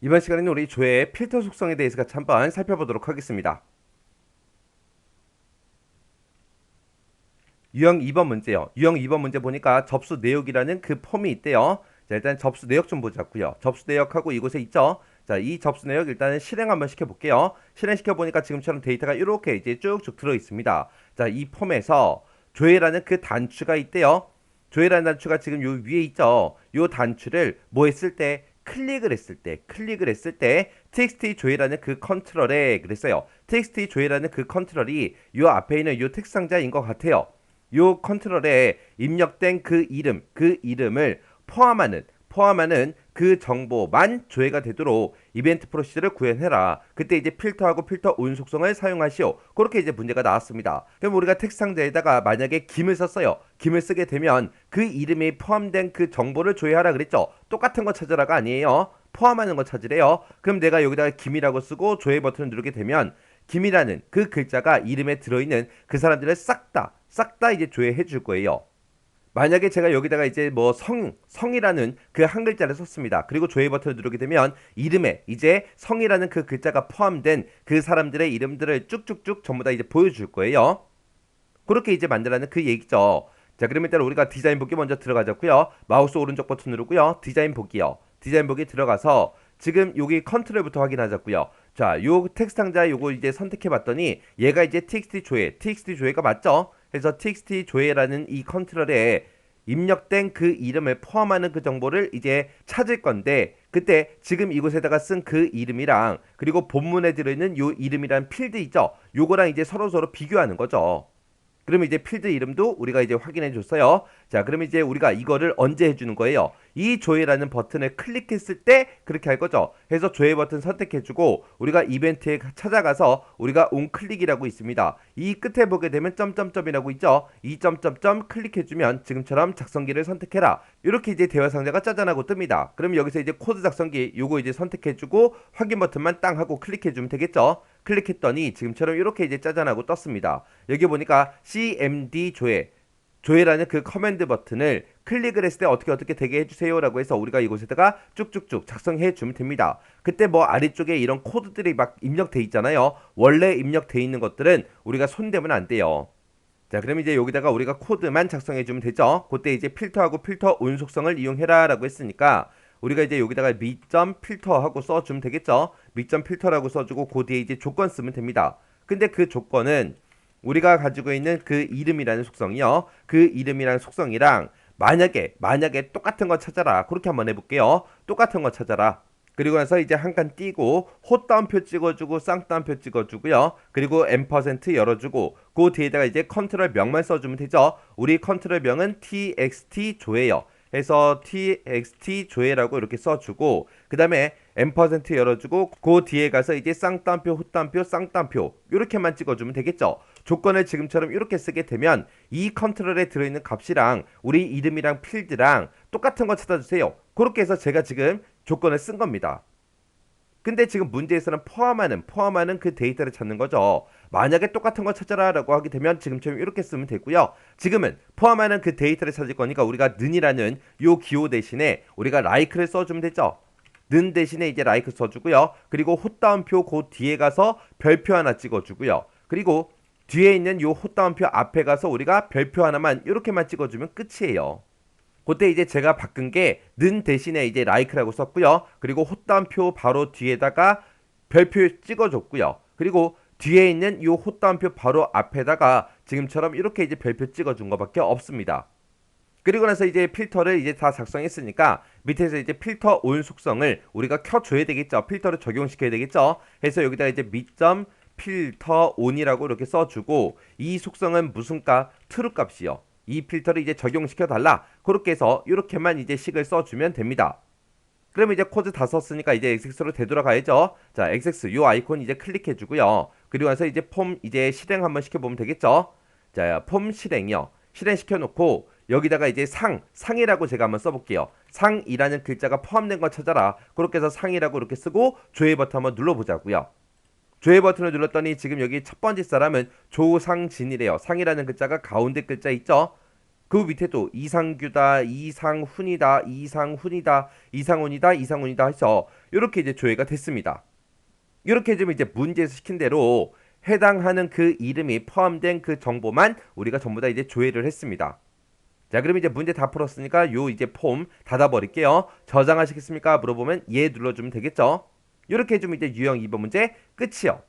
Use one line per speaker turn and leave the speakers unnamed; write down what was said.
이번 시간에는 우리 조의 필터 속성에 대해서 같이 한번 살펴보도록 하겠습니다. 유형 2번 문제요. 유형 2번 문제 보니까 접수 내역이라는 그 폼이 있대요. 자, 일단 접수 내역 좀 보자고요. 접수 내역하고 이곳에 있죠. 자, 이 접수 내역 일단은 실행 한번 시켜볼게요. 실행시켜 보니까 지금처럼 데이터가 이렇게 이제 쭉쭉 들어 있습니다. 자, 이 폼에서 조회라는 그 단추가 있대요. 조회라는 단추가 지금 요 위에 있죠. 요 단추를 뭐 했을 때 클릭을 했을 때 txt 조회라는 그 컨트롤에 그랬어요. txt 조회라는 그 컨트롤이 요 앞에 있는 요 텍스트 상자인 것 같아요. 요 컨트롤에 입력된 그 이름을 포함하는 그 정보만 조회가 되도록 이벤트 프로시저를 구현해라. 그때 이제 필터하고 필터 온 속성을 사용하시오. 그렇게 이제 문제가 나왔습니다. 그럼 우리가 텍스트 상자에다가 만약에 김을 썼어요. 김을 쓰게 되면 그 이름이 포함된 그 정보를 조회하라 그랬죠. 똑같은 거 찾으라가 아니에요. 포함하는 거 찾으래요. 그럼 내가 여기다가 김이라고 쓰고 조회 버튼을 누르게 되면 김이라는 그 글자가 이름에 들어있는 그 사람들을 싹 다 이제 조회해 줄 거예요. 만약에 제가 여기다가 이제 뭐 성이라는 그 한 글자를 썼습니다. 그리고 조회 버튼을 누르게 되면 이름에 이제 성이라는 그 글자가 포함된 그 사람들의 이름들을 쭉쭉쭉 전부 다 이제 보여줄 거예요. 그렇게 이제 만들라는 그 얘기죠. 자, 그러면 일단 우리가 디자인 보기 먼저 들어가자고요. 마우스 오른쪽 버튼 누르고요. 디자인 보기요. 디자인 보기 들어가서 지금 여기 컨트롤부터 확인하자고요. 자, 요 텍스트 상자 요거 이제 선택해 봤더니 얘가 이제 txt 조회가 맞죠? 그래서 txt 조회라는 이 컨트롤에 입력된 그 이름을 포함하는 그 정보를 이제 찾을 건데 그때 지금 이곳에다가 쓴 그 이름이랑 그리고 본문에 들어있는 요 이름이란 필드 있죠? 요거랑 이제 서로 비교하는 거죠. 그러면 이제 필드 이름도 우리가 이제 확인해 줬어요. 자, 그러면 이제 우리가 이거를 언제 해주는 거예요? 이 조회라는 버튼을 클릭했을 때 그렇게 할 거죠. 해서 조회 버튼 선택해주고 우리가 이벤트에 찾아가서 우리가 온클릭이라고 있습니다. 이 끝에 보게 되면 점점점이라고 있죠. 이 점점점 클릭해주면 지금처럼 작성기를 선택해라. 이렇게 이제 대화 상자가 짜잔하고 뜹니다. 그럼 여기서 이제 코드 작성기 요거 이제 선택해주고 확인 버튼만 땅 하고 클릭해주면 되겠죠. 클릭했더니 지금처럼 이렇게 이제 짜잔하고 떴습니다. 여기 보니까 cmd 조회라는 그 커맨드 버튼을 클릭을 했을 때 어떻게 되게 해주세요 라고 해서 우리가 이곳에다가 쭉쭉쭉 작성해 주면 됩니다. 그때 뭐 아래쪽에 이런 코드들이 막 입력돼 있잖아요. 원래 입력돼 있는 것들은 우리가 손대면 안 돼요. 자, 그럼 이제 여기다가 우리가 코드만 작성해 주면 되죠. 그때 이제 필터하고 필터 온 속성을 이용해라 라고 했으니까 우리가 이제 여기다가 미점 필터 하고 써주면 되겠죠. 미점 필터라고 써주고 그 뒤에 이제 조건 쓰면 됩니다. 근데 그 조건은 우리가 가지고 있는 그 이름이라는 속성이요. 그 이름이라는 속성이랑 만약에 똑같은 거 찾아라. 그렇게 한번 해볼게요. 똑같은 거 찾아라. 그리고 나서 이제 한 칸 띄고 헛다운표 찍어주고 쌍따옴표 찍어주고요. 그리고 M% 열어주고 그 뒤에다가 이제 컨트롤 명만 써주면 되죠. 우리 컨트롤 명은 txt 조예요. 해서 txt 조회라고 이렇게 써주고 그 다음에 M% 열어주고 그 뒤에 가서 이제 쌍따옴표 헛따옴표 쌍따옴표 이렇게만 찍어주면 되겠죠. 조건을 지금처럼 이렇게 쓰게 되면 이 컨트롤에 들어있는 값이랑 우리 이름이랑 필드랑 똑같은 거 찾아주세요. 그렇게 해서 제가 지금 조건을 쓴 겁니다. 근데 지금 문제에서는 포함하는 그 데이터를 찾는 거죠. 만약에 똑같은 거 찾아라 라고 하게 되면 지금처럼 이렇게 쓰면 되고요. 지금은 포함하는 그 데이터를 찾을 거니까 우리가 는이라는 요 기호 대신에 우리가 like를 써주면 되죠. 는 대신에 이제 like 써주고요. 그리고 헛다운표 그 뒤에 가서 별표 하나 찍어주고요. 그리고 뒤에 있는 요 헛다운표 앞에 가서 우리가 별표 하나만 이렇게만 찍어주면 끝이에요. 그때 이제 제가 바꾼 게 는 대신에 이제 like라고 썼고요. 그리고 헛다운표 바로 뒤에다가 별표 찍어줬고요. 그리고 뒤에 있는 이 헛다운표 바로 앞에다가 지금처럼 이렇게 이제 별표 찍어준 것밖에 없습니다. 그리고 나서 이제 필터를 이제 다 작성했으니까 밑에서 이제 필터 온 속성을 우리가 켜줘야 되겠죠. 필터를 적용시켜야 되겠죠. 해서 여기다 이제 미점 필터 온이라고 이렇게 써주고 이 속성은 무슨 값? true 값이요. 이 필터를 이제 적용시켜 달라. 그렇게 해서 이렇게만 이제 식을 써주면 됩니다. 그러면 이제 코드 다 썼으니까 이제 XX로 되돌아가야죠. 자, XX 요 아이콘 이제 클릭해 주고요. 그리고 나서 이제 폼 이제 실행 한번 시켜보면 되겠죠. 자, 폼 실행이요. 실행시켜 놓고 여기다가 이제 상이라고 제가 한번 써볼게요. 상이라는 글자가 포함된 거 찾아라. 그렇게 해서 상이라고 이렇게 쓰고 조회 버튼 한번 눌러보자고요. 조회 버튼을 눌렀더니 지금 여기 첫 번째 사람은 조상진이래요. 상이라는 글자가 가운데 글자 있죠? 그 밑에도 이상규다, 이상훈이다, 이상훈이다, 이상훈이다, 이상훈이다 해서 이렇게 이제 조회가 됐습니다. 이렇게 해주면 이제 문제에서 시킨 대로 해당하는 그 이름이 포함된 그 정보만 우리가 전부 다 이제 조회를 했습니다. 자, 그럼 이제 문제 다 풀었으니까 요 이제 폼 닫아버릴게요. 저장하시겠습니까? 물어보면 예 눌러주면 되겠죠. 이렇게 해주면 이제 유형 2번 문제 끝이요.